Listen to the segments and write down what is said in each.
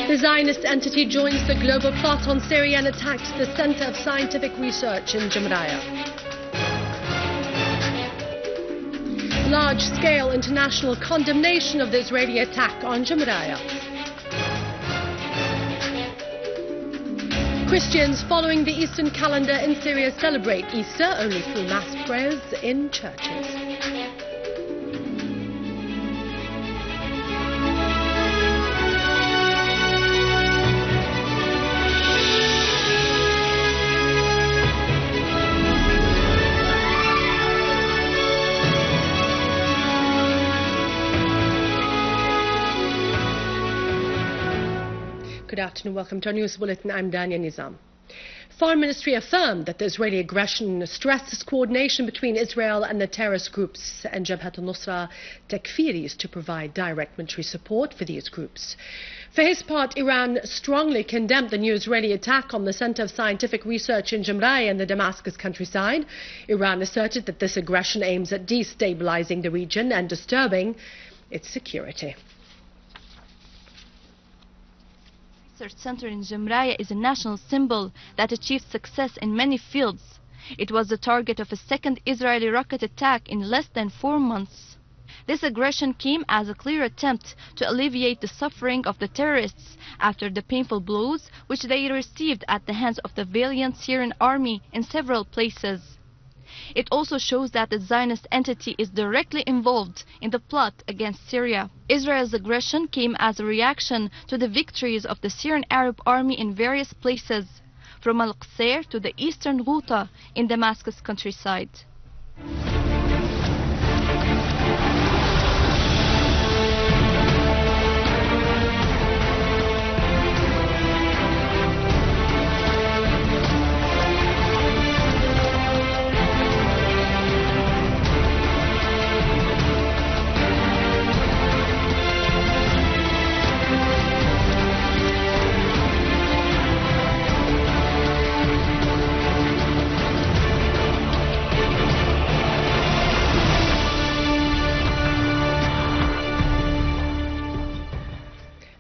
The Zionist entity joins the global plot on Syria and attacks the Center of Scientific Research in Jamraya. Large-scale international condemnation of the Israeli attack on Jamraya. Christians following the Eastern calendar in Syria celebrate Easter only through mass prayers in churches. Good afternoon. Welcome to our news bulletin. I'm Dania Nizam. Foreign Ministry affirmed that the Israeli aggression stresses coordination between Israel and the terrorist groups and Jabhat al-Nusra Takfiris to provide direct military support for these groups. For his part, Iran strongly condemned the new Israeli attack on the Center of Scientific Research in Jamraya in the Damascus countryside. Iran asserted that this aggression aims at destabilizing the region and disturbing its security. Research Center in Jamraya is a national symbol that achieved success in many fields. It was the target of a second Israeli rocket attack in less than 4 months. This aggression came as a clear attempt to alleviate the suffering of the terrorists after the painful blows which they received at the hands of the valiant Syrian army in several places. It also shows that the Zionist entity is directly involved in the plot against Syria. Israel's aggression came as a reaction to the victories of the Syrian Arab army in various places, from al-Qusayr to the eastern Ghouta in Damascus countryside.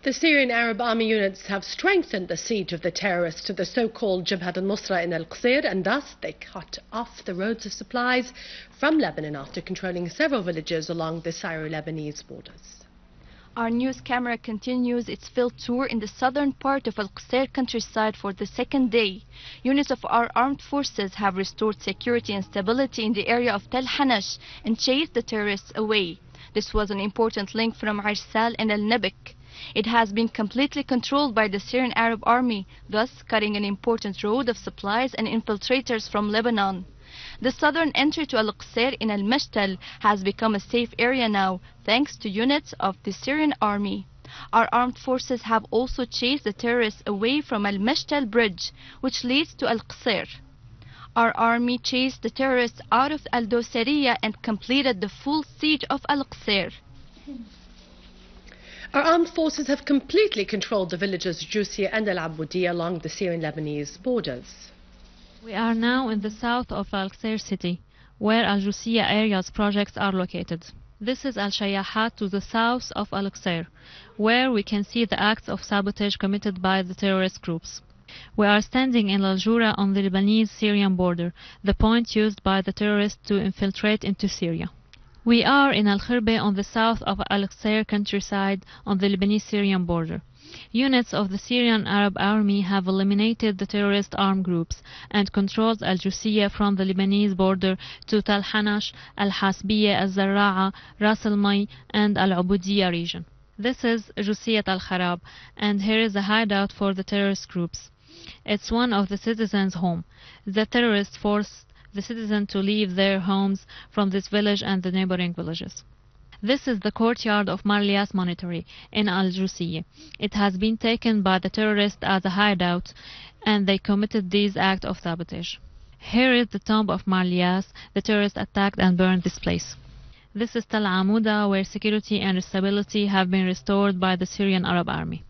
The Syrian Arab army units have strengthened the siege of the terrorists to the so-called Jabhat al-Nusra in al-Qusayr, and thus they cut off the roads of supplies from Lebanon after controlling several villages along the Syro-Lebanese borders. Our news camera continues its field tour in the southern part of al-Qusayr countryside for the second day. Units of our armed forces have restored security and stability in the area of Tel Hanash and chased the terrorists away. This was an important link from Arsal and al-Nabik. It has been completely controlled by the Syrian Arab army, thus cutting an important road of supplies and infiltrators from Lebanon. The southern entry to al-Qusayr in al-Mashtal has become a safe area now, thanks to units of the Syrian army. Our armed forces have also chased the terrorists away from al-Mashtal bridge, which leads to al-Qusayr. Our army chased the terrorists out of al-Dosariya and completed the full siege of al-Qusayr. Our armed forces have completely controlled the villages Jusia and al-Abudiyya along the Syrian-Lebanese borders. We are now in the south of al-Qusayr city, where al-Jusiya area's projects are located. This is al-Shayahat to the south of al-Qusayr, where we can see the acts of sabotage committed by the terrorist groups. We are standing in al-Jura on the Lebanese-Syrian border, the point used by the terrorists to infiltrate into Syria. We are in al-Khirbe on the south of al-Qusayr countryside on the Lebanese-Syrian border. Units of the Syrian Arab army have eliminated the terrorist armed groups and controlled al-Jusiya from the Lebanese border to Tal Hanash, al-Hasbiya, al-Zarra'a, Ras al-May and al-Ubudiyya region. This is Jusiyat al-Kharab, and here is a hideout for the terrorist groups. It's one of the citizens' home. The terrorists forced the citizens to leave their homes from this village and the neighboring villages. This is the courtyard of Marlias Monetary in Al-Jusiya. It has been taken by the terrorists as a hideout, and they committed these acts of sabotage. Here is the tomb of Marlias. The terrorists attacked and burned this place. This is Tal Amuda, where security and stability have been restored by the Syrian Arab army.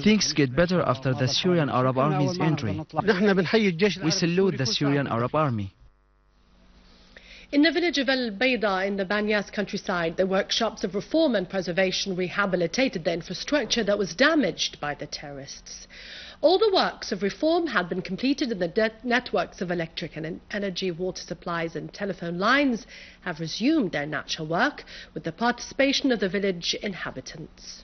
Things get better after the Syrian Arab Army's entry. We salute the Syrian Arab Army. In the village of El-Bayda in the Banyas countryside, the workshops of reform and preservation rehabilitated the infrastructure that was damaged by the terrorists. All the works of reform had been completed and the networks of electric and energy, water supplies and telephone lines have resumed their natural work with the participation of the village inhabitants.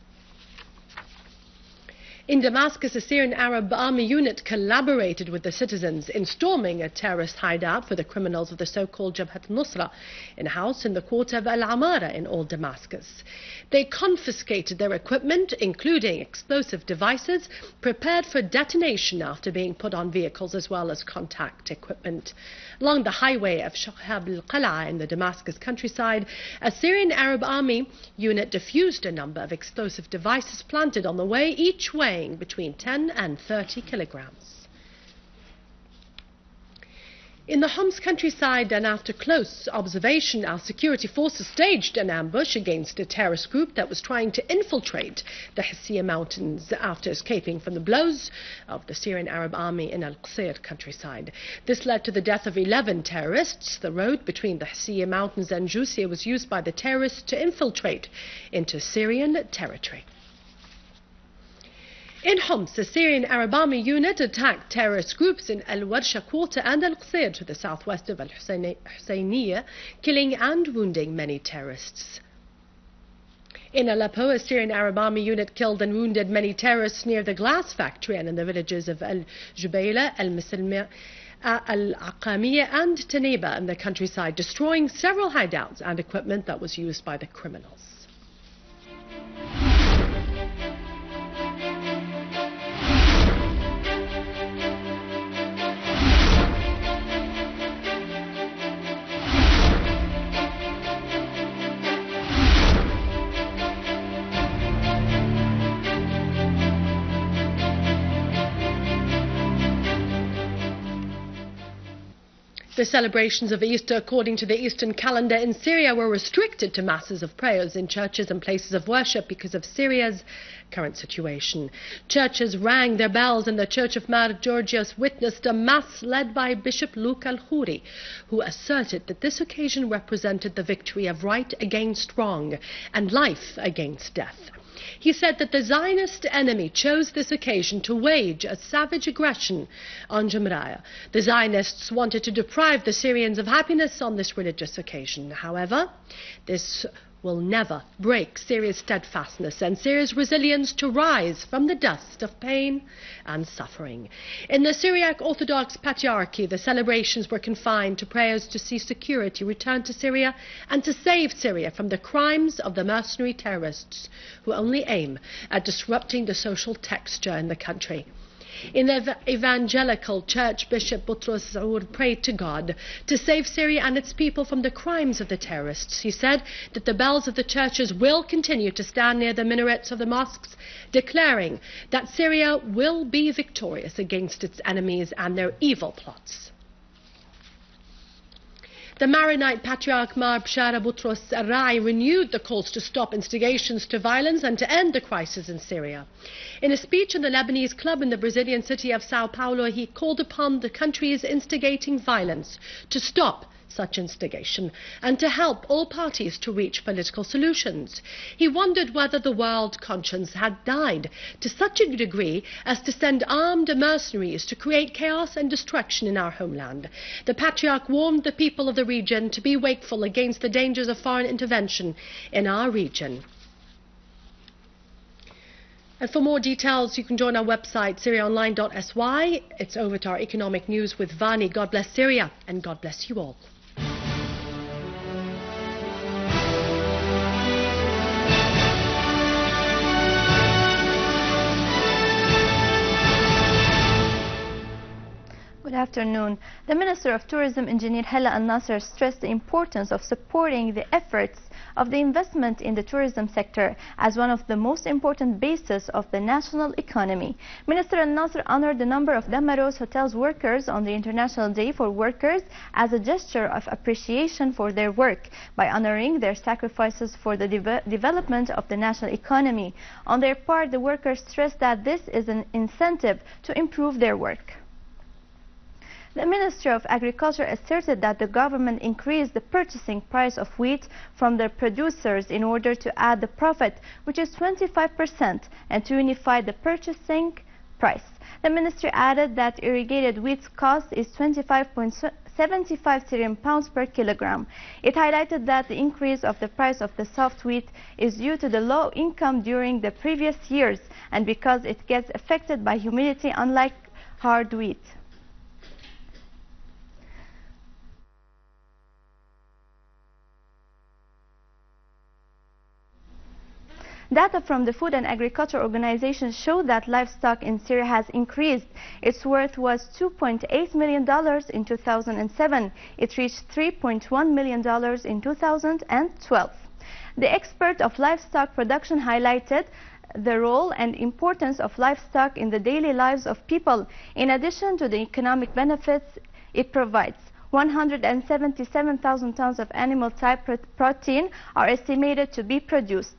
In Damascus, a Syrian Arab army unit collaborated with the citizens in storming a terrorist hideout for the criminals of the so-called Jabhat al-Nusra in a house in the quarter of Al-Amara in Old Damascus. They confiscated their equipment, including explosive devices, prepared for detonation after being put on vehicles, as well as contact equipment. Along the highway of Shahab al-Qal'a in the Damascus countryside, a Syrian Arab army unit defused a number of explosive devices planted on the way, each weighing between 10 and 30 kilograms. In the Homs countryside, and after close observation, our security forces staged an ambush against a terrorist group that was trying to infiltrate the Hissiyah mountains after escaping from the blows of the Syrian Arab army in al-Qusayr countryside. This led to the death of 11 terrorists. The road between the Hissiyah mountains and Jusiyah was used by the terrorists to infiltrate into Syrian territory. In Homs, the Syrian Arab army unit attacked terrorist groups in Al-Warsha quarter and Al-Qusayr to the southwest of Al-Husayniyah, killing and wounding many terrorists. In Aleppo, a Syrian Arab army unit killed and wounded many terrorists near the glass factory and in the villages of Al-Jubayla, Al-Musalma, Al-Aqamiyah and Taneba in the countryside, destroying several hideouts and equipment that was used by the criminals. The celebrations of Easter, according to the Eastern calendar in Syria, were restricted to masses of prayers in churches and places of worship because of Syria's current situation. Churches rang their bells, and the Church of Mar Georgios witnessed a mass led by Bishop Luke al-Khoury, who asserted that this occasion represented the victory of right against wrong and life against death. He said that the Zionist enemy chose this occasion to wage a savage aggression on Jamraya. The Zionists wanted to deprive the Syrians of happiness on this religious occasion. However, this will never break Syria's steadfastness and Syria's resilience to rise from the dust of pain and suffering. In the Syriac Orthodox Patriarchy, the celebrations were confined to prayers to see security return to Syria and to save Syria from the crimes of the mercenary terrorists who only aim at disrupting the social texture in the country. In the evangelical church, Bishop Boutros Zaur prayed to God to save Syria and its people from the crimes of the terrorists. He said that the bells of the churches will continue to stand near the minarets of the mosques, declaring that Syria will be victorious against its enemies and their evil plots. The Maronite Patriarch Mar Bshara Boutros Rai renewed the calls to stop instigations to violence and to end the crisis in Syria. In a speech in the Lebanese club in the Brazilian city of Sao Paulo, he called upon the countries instigating violence to stop such instigation and to help all parties to reach political solutions. He wondered whether the world conscience had died to such a degree as to send armed mercenaries to create chaos and destruction in our homeland. The Patriarch warned the people of the region to be wakeful against the dangers of foreign intervention in our region. And for more details, you can join our website, syriaonline.sy. It's over to our economic news with Vani. God bless Syria, and God bless you all. Good afternoon. The Minister of Tourism, Engineer Hala al-Nasser, stressed the importance of supporting the efforts of the investment in the tourism sector as one of the most important bases of the national economy. Minister al-Nasser honored the number of Damaros Hotels workers on the International Day for Workers as a gesture of appreciation for their work by honoring their sacrifices for the development of the national economy. On their part, the workers stressed that this is an incentive to improve their work. The Ministry of Agriculture asserted that the government increased the purchasing price of wheat from the producers in order to add the profit, which is 25%, and to unify the purchasing price. The ministry added that irrigated wheat's cost is 25.75 Syrian pounds per kilogram. It highlighted that the increase of the price of the soft wheat is due to the low income during the previous years and because it gets affected by humidity, unlike hard wheat. Data from the Food and Agriculture Organization show that livestock in Syria has increased. Its worth was $2.8 million in 2007. It reached $3.1 million in 2012. The expert of livestock production highlighted the role and importance of livestock in the daily lives of people. In addition to the economic benefits it provides, 177,000 tons of animal type protein are estimated to be produced.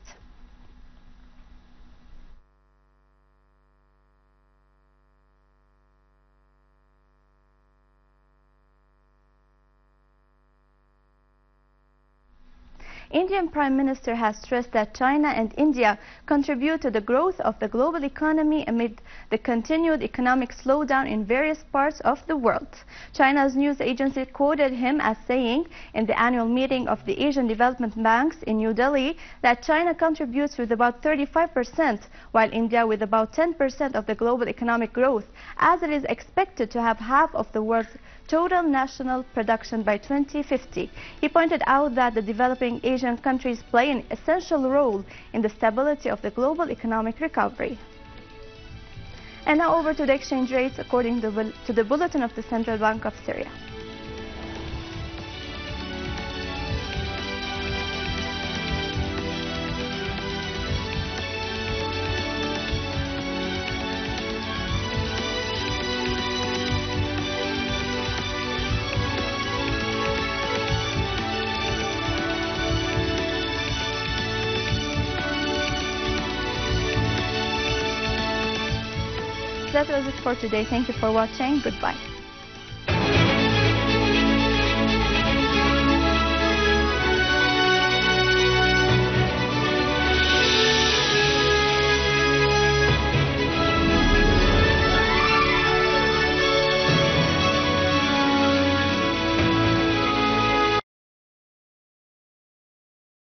Indian Prime Minister has stressed that China and India contribute to the growth of the global economy amid the continued economic slowdown in various parts of the world. China's news agency quoted him as saying in the annual meeting of the Asian Development Banks in New Delhi that China contributes with about 35%, while India with about 10% of the global economic growth, as it is expected to have half of the world's total national production by 2050. He pointed out that the developing Asian countries play an essential role in the stability of the global economic recovery. And now over to the exchange rates according to the bulletin of the Central Bank of Syria. That was it for today. Thank you for watching. Goodbye.